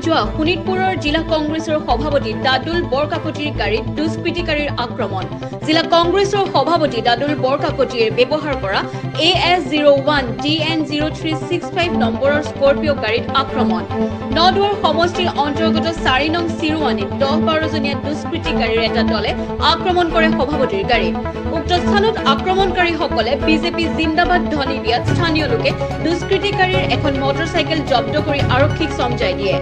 যোৱা শোণিতপুৰৰ জিলা কংগ্ৰেছৰ সভাপতি দাদুল বৰকাকতিৰ গাড়ীত দুষ্কৃতিকাৰীৰ আক্ৰমণ। জিলা কংগ্ৰেছৰ সভাপতি দাদুল বৰকাকতিয়ে ব্যৱহাৰ কৰা AS01 DN0365 নম্বৰৰ স্কৰপিঅ' গাড়ীত আক্ৰমণ। নদুৱাৰ সমষ্টিৰ অন্তৰ্গত 4 নং চিৰুৱানীত 10-12 জনীয়া দুষ্কৃতিকাৰীৰ এটা দলে আক্ৰমণ কৰে সভাপতিৰ গাড়ীত। উক্ত স্থানত আক্ৰমণকাৰীসকলে বিজেপি জিন্দাবাদ ধ্বনি দিয়াত স্থানীয় লোকে দুষ্কৃতিকাৰীৰ এখন মটৰচাইকেল জব্দ কৰি আৰক্ষীক চমজাই দিয়ে।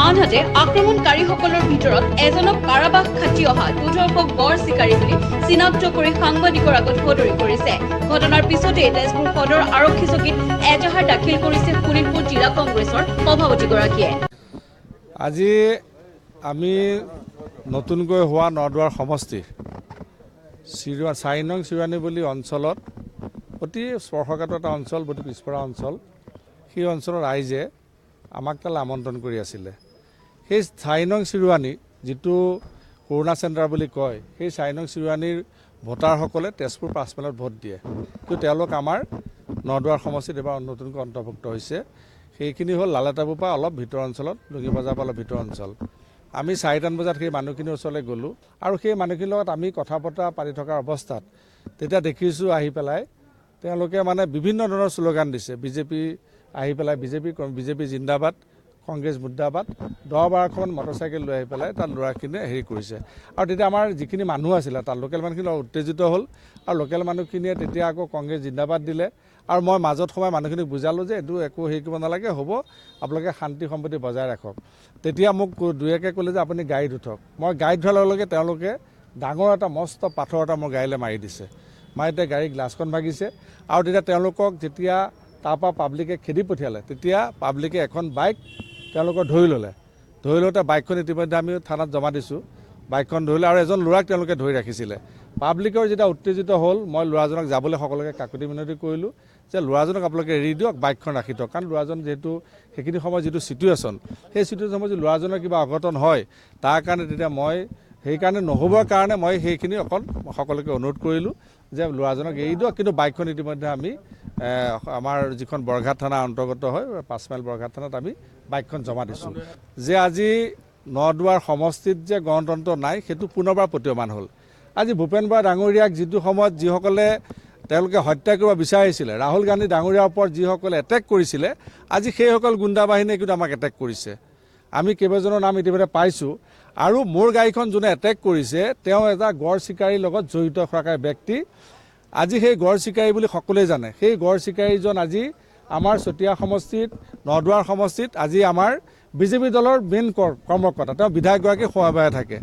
আনহাতে আক্ৰমণকাৰীসকলৰ ভিতৰত এজনক কাৰাবাস খাটি অহা দুৰ্ধৰ্ষ গড় চিকাৰী বুলি চিনাক্ত কৰি সাংবাদিকৰ আগত সদৰি কৰিছে। ঘটনাৰ পিছতে তেজপুৰ সদৰ আৰক্ষী চকীত এজাহাৰ দাখিল কৰিছে শোণিতপুৰ জিলা কংগ্ৰেছৰ সভাপতিগৰাকীয়ে। আজি আমি নতুনকৈ হোৱা নদুৱাৰ সমষ্টি 4 নং চিৰুৱানী বুলি অঞ্চলত অতি স্পৰ্শকাতৰ এটা অঞ্চল, অতি পিছপৰা অঞ্চল। সেই অঞ্চলৰ ৰাইজে আমাক তালৈ আমন্ত্ৰণ কৰি আছিলে। সেই 4 নং চিৰুৱানী যিটো কৰোণা চেণ্টাৰ বুলি কয়, সেই 4 নং চিৰুৱানীৰ ভোটাৰসকলে তেজপুৰ 5 মাইলত ভোট দিয়ে। কিন্তু তেওঁলোক আমাৰ নদুৱাৰ সমষ্টিত এবাৰ নতুনকৈ অন্তৰ্ভুক্ত হৈছে। সেইখিনি হ'ল লালেটাবুৰ পৰা অলপ ভিতৰ অঞ্চলত, লুঙি বজাৰৰ পৰা অলপ ভিতৰ অঞ্চল। আমি 4টামান বজাত সেই মানুহখিনিৰ ওচৰলৈ গ'লোঁ আৰু সেই মানুহখিনিৰ লগত আমি কথা বতৰা পাতি থকাৰ অৱস্থাত তেতিয়া দেখিছোঁ আহি পেলাই তেওঁলোকে মানে বিভিন্ন ধৰণৰ শ্লোগান দিছে। বিজেপি আহি পেলাই বিজেপি জিন্দাবাদ, কংগ্ৰেছ মুৰ্দাবাদ, 10-12খন মটৰচাইকেল লৈ আহি পেলাই তাত ল'ৰাখিনিয়ে হেৰি কৰিছে। আৰু তেতিয়া আমাৰ যিখিনি মানুহ আছিলে তাত লোকেল মানুহখিনি উত্তেজিত হ'ল আৰু লোকেল মানুহখিনিয়ে তেতিয়া আকৌ কংগ্ৰেছ জিন্দাবাদ দিলে। আৰু মই মাজত সোমাই মানুহখিনিক বুজালোঁ যে এইটো একো হেৰি কৰিব নালাগে, হ'ব, আপোনালোকে শান্তি সম্প্ৰীতি বজাই ৰাখক। তেতিয়া মোক দুয়েকে ক'লে যে আপুনি গাড়ীত উঠক। মই গাড়ীত উঠাৰ লগে লগে তেওঁলোকে ডাঙৰ এটা মস্ত পাথৰ এটা মোৰ গাড়ীলৈ মাৰি দিছে। মাৰি তেতিয়া গাড়ীৰ গ্লাছখন ভাগিছে। আৰু তেতিয়া তেওঁলোকক যেতিয়া তাৰপৰা পাব্লিকে খেদি পঠিয়ালে, তেতিয়া পাব্লিকে এখন বাইক তেওঁলোকক ধৰি ল'লে। ধৰি লওঁতে বাইকখন ইতিমধ্যে আমি থানাত জমা দিছোঁ। বাইকখন ধৰিলে আৰু এজন ল'ৰাক তেওঁলোকে ধৰি ৰাখিছিলে। পাব্লিকৰ যেতিয়া উত্তেজিত হ'ল, মই ল'ৰাজনক যাবলৈ সকলোকে কাকুতি মিনতি কৰিলোঁ যে ল'ৰাজনক আপোনালোকে এৰি দিয়ক, বাইকখন ৰাখি থওক। কাৰণ ল'ৰাজন যিহেতু সেইখিনি সময়ত যিটো চিটুৱেশ্যন, সেই চিটুৱেশ্যনত যদি ল'ৰাজনৰ কিবা অঘটন হয়, তাৰ কাৰণে তেতিয়া মই সেইকাৰণে নহ'বৰ কাৰণে মই সেইখিনি অকল সকলোকে অনুৰোধ কৰিলোঁ যে ল'ৰাজনক এৰি দিয়ক। কিন্তু বাইকখন ইতিমধ্যে আমি আমাৰ যিখন বৰঘাট থানা অন্তৰ্গত হয়, 5 মাইল বৰঘাট থানাত আমি বাইকখন জমা দিছোঁ। যে আজি নদুৱাৰ সমষ্টিত যে গণতন্ত্ৰ নাই, সেইটো পুনৰবাৰ প্ৰতীয়মান হ'ল। আজি ভূপেন বৰা ডাঙৰীয়াক যিটো সময়ত যিসকলে তেওঁলোকে হত্যা কৰিব বিচাৰিছিলে, ৰাহুল গান্ধী ডাঙৰীয়াৰ ওপৰত যিসকলে এটেক কৰিছিলে, আজি সেইসকল গুণ্ডা বাহিনীয়ে কিন্তু আমাক এটেক কৰিছে। আমি কেইবাজনৰ নাম ইতিমধ্যে পাইছোঁ। আৰু মোৰ গাড়ীখন যোনে এটেক কৰিছে তেওঁ এটা গড় চিকাৰীৰ লগত জড়িত থকা ব্যক্তি। আজি সেই গড় চিকাৰী বুলি সকলোৱে জানে। সেই গড় চিকাৰীজন আজি আমাৰ চতিয়া সমষ্টিত, নদুৱাৰ সমষ্টিত আজি আমাৰ বিজেপি দলৰ মেইন কৰ্মকৰ্তা, তেওঁ বিধায়কগৰাকী সহায় থাকে।